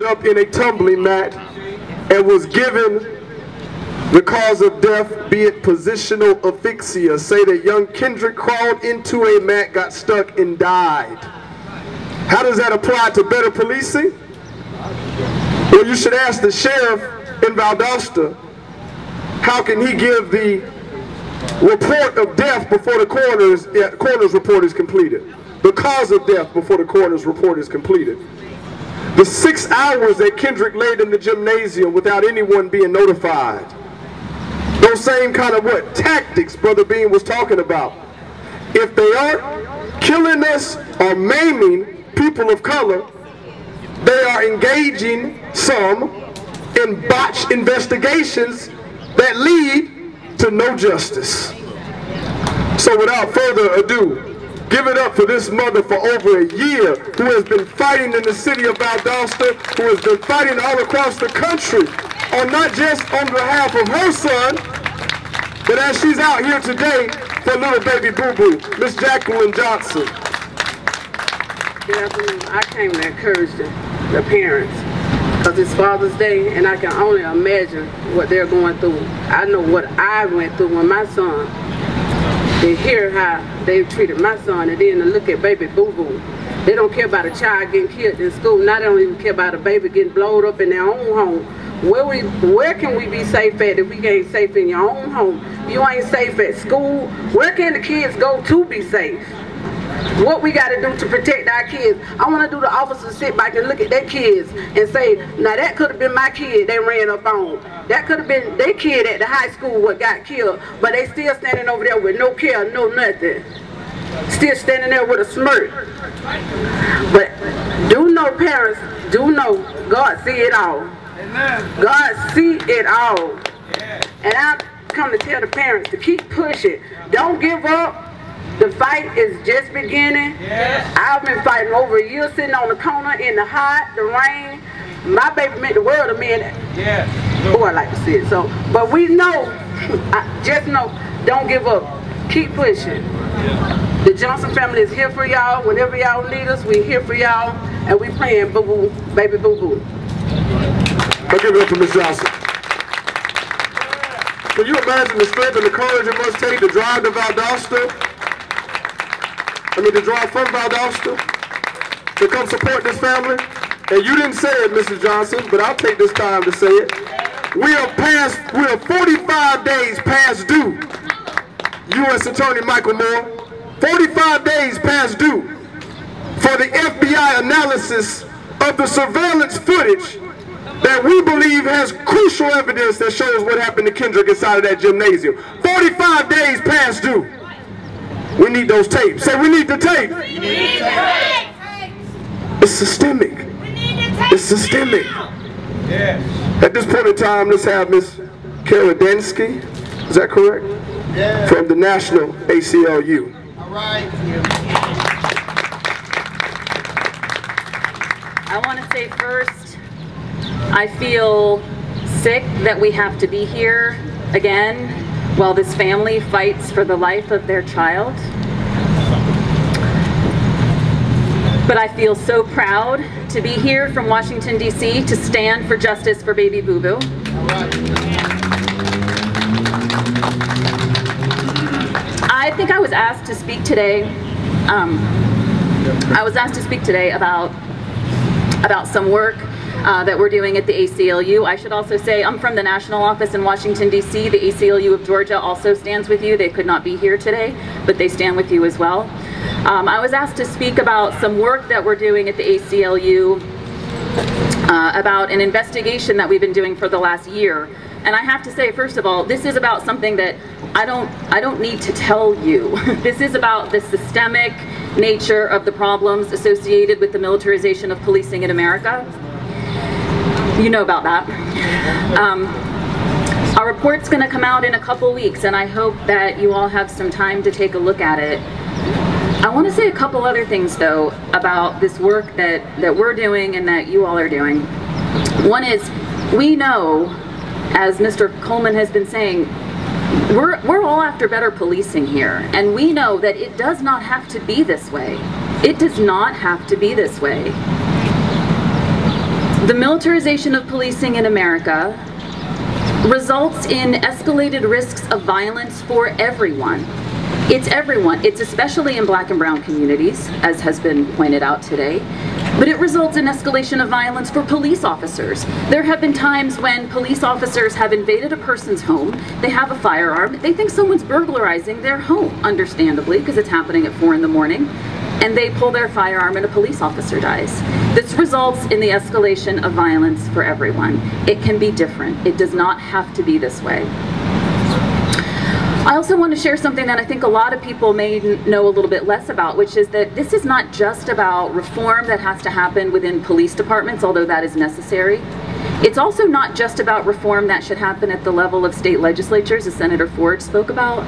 up in a tumbling mat and was given the cause of death, be it positional asphyxia. Say that young Kendrick crawled into a mat, got stuck, and died. How does that apply to better policing? Well, you should ask the sheriff in Valdosta, how can he give the report of death before the coroner's report is completed? The cause of death before the coroner's report is completed. The 6 hours that Kendrick laid in the gymnasium without anyone being notified. Those same kind of tactics Brother Bean was talking about. If they aren't killing us or maiming people of color, they are engaging some in botched investigations that lead to no justice. So without further ado, give it up for this mother for over a year who has been fighting in the city of Valdosta, who has been fighting all across the country, on not just on behalf of her son, but as she's out here today for little baby boo-boo, Miss Jacqueline Johnson. Good afternoon. I came to encourage the parents because it's Father's Day and I can only imagine what they're going through. I know what I went through when my son, to hear how they treated my son, and then to look at baby boo-boo. They don't care about a child getting killed in school. Now they don't even care about a baby getting blown up in their own home. Where can we be safe at if we ain't safe in your own home? You ain't safe at school. Where can the kids go to be safe? What we got to do to protect our kids? I want to do the officers sit back and look at their kids and say, now that could have been my kid they ran up on. That could have been their kid at the high school what got killed, but they still standing over there with no care, no nothing. Still standing there with a smirk. But do know, parents, do know God see it all. Amen. God see it all. Yeah. And I come to tell the parents to keep pushing. Don't give up. The fight is just beginning. Yes. I've been fighting over a year, sitting on the corner in the hot, the rain. My baby meant the world to me. Yes. Oh, I like to see it. So, but we know, just know, don't give up. Keep pushing. Yeah. The Johnson family is here for y'all. Whenever y'all need us, we're here for y'all, and we praying boo-boo, baby boo-boo. I'll give it up to Ms. Johnson. Can you imagine the strength and the courage it must take to drive to Valdosta? To drive from Valdosta to come support this family? And you didn't say it, Mrs. Johnson, but I'll take this time to say it. We are 45 days past due. U.S. Attorney Michael Moore, 45 days past due for the FBI analysis of the surveillance footage that we believe has crucial evidence that shows what happened to Kendrick inside of that gymnasium. 45 days past due. We need those tapes. Say, we need the tape. We need the tape. It's systemic. We need the tape. It's systemic. Yes. At this point in time, let's have Miss Kara Dansky. Is that correct? Yes. From the National ACLU. All right. I want to say first, I feel sick that we have to be here again while this family fights for the life of their child. But I feel so proud to be here from Washington, D.C. to stand for justice for baby boo-boo. I think I was asked to speak today. About some work that we're doing at the ACLU. I should also say I'm from the national office in Washington, D.C. The ACLU of Georgia also stands with you. They could not be here today, but they stand with you as well. I was asked to speak about some work that we're doing at the ACLU about an investigation that we've been doing for the last year. And I have to say, first of all, this is about something that I don't need to tell you. This is about the systemic nature of the problems associated with the militarization of policing in America. You know about that. Our report's going to come out in a couple weeks, and I hope that you all have some time to take a look at it. I want to say a couple other things, though, about this work that we're doing and that you all are doing. One is, we know, as Mr. Coleman has been saying, we're all after better policing here, and we know that it does not have to be this way. It does not have to be this way. The militarization of policing in America results in escalated risks of violence for everyone. It's everyone. It's especially in black and brown communities, as has been pointed out today. But it results in escalation of violence for police officers. There have been times when police officers have invaded a person's home, they have a firearm, they think someone's burglarizing their home, understandably, because it's happening at 4 in the morning, and they pull their firearm and a police officer dies. This results in the escalation of violence for everyone. It can be different. It does not have to be this way. I also want to share something that I think a lot of people may know a little bit less about, which is that this is not just about reform that has to happen within police departments, although that is necessary. It's also not just about reform that should happen at the level of state legislatures, as Senator Ford spoke about.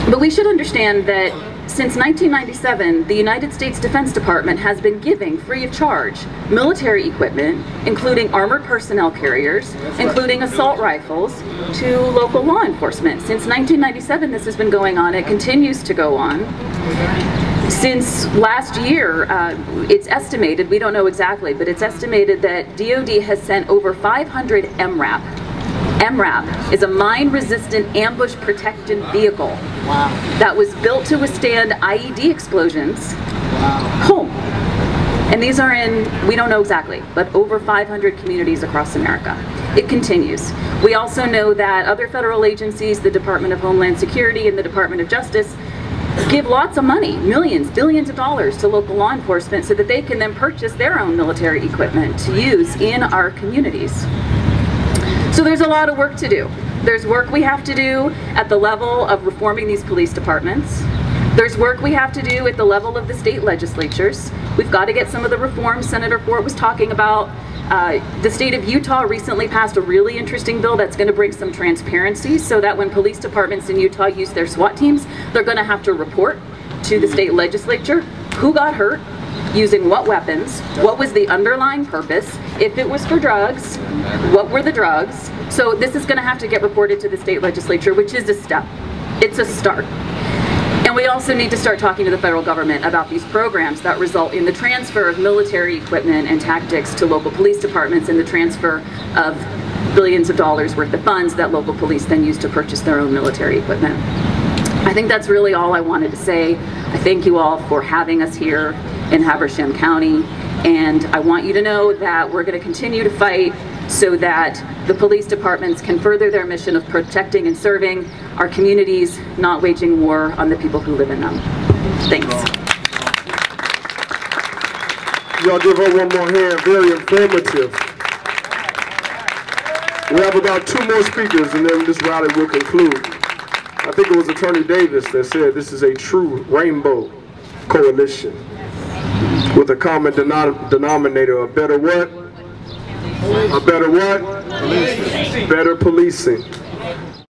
But we should understand that since 1997, the United States Defense Department has been giving, free of charge, military equipment, including armored personnel carriers, including assault rifles, to local law enforcement. Since 1997, this has been going on. It continues to go on. Since last year, it's estimated, we don't know exactly, but it's estimated that DoD has sent over 500 MRAP. MRAP is a mine-resistant ambush-protected vehicle that was built to withstand IED explosions home. And these are in, we don't know exactly, but over 500 communities across America. It continues. We also know that other federal agencies, the Department of Homeland Security and the Department of Justice, give lots of money, millions, billions of dollars to local law enforcement so that they can then purchase their own military equipment to use in our communities. So there's a lot of work to do. There's work we have to do at the level of reforming these police departments. There's work we have to do at the level of the state legislatures. We've got to get some of the reforms Senator Ford was talking about. The state of Utah recently passed a really interesting bill that's going to bring some transparency so that when police departments in Utah use their SWAT teams, they're going to have to report to the state legislature who got hurt, using what weapons, what was the underlying purpose, if it was for drugs, what were the drugs. So this is going to have to get reported to the state legislature, which is a step. It's a start. And we also need to start talking to the federal government about these programs that result in the transfer of military equipment and tactics to local police departments and the transfer of billions of dollars worth of funds that local police then use to purchase their own military equipment. I think that's really all I wanted to say. I thank you all for having us here in Habersham County, and I want you to know that we're going to continue to fight so that the police departments can further their mission of protecting and serving our communities, not waging war on the people who live in them. Thanks. Y'all give her one more hand, very informative. We have about 2 more speakers and then this rally will conclude. I think it was Attorney Davis that said this is a true rainbow coalition with a common denominator, a better what? A better what? Better policing.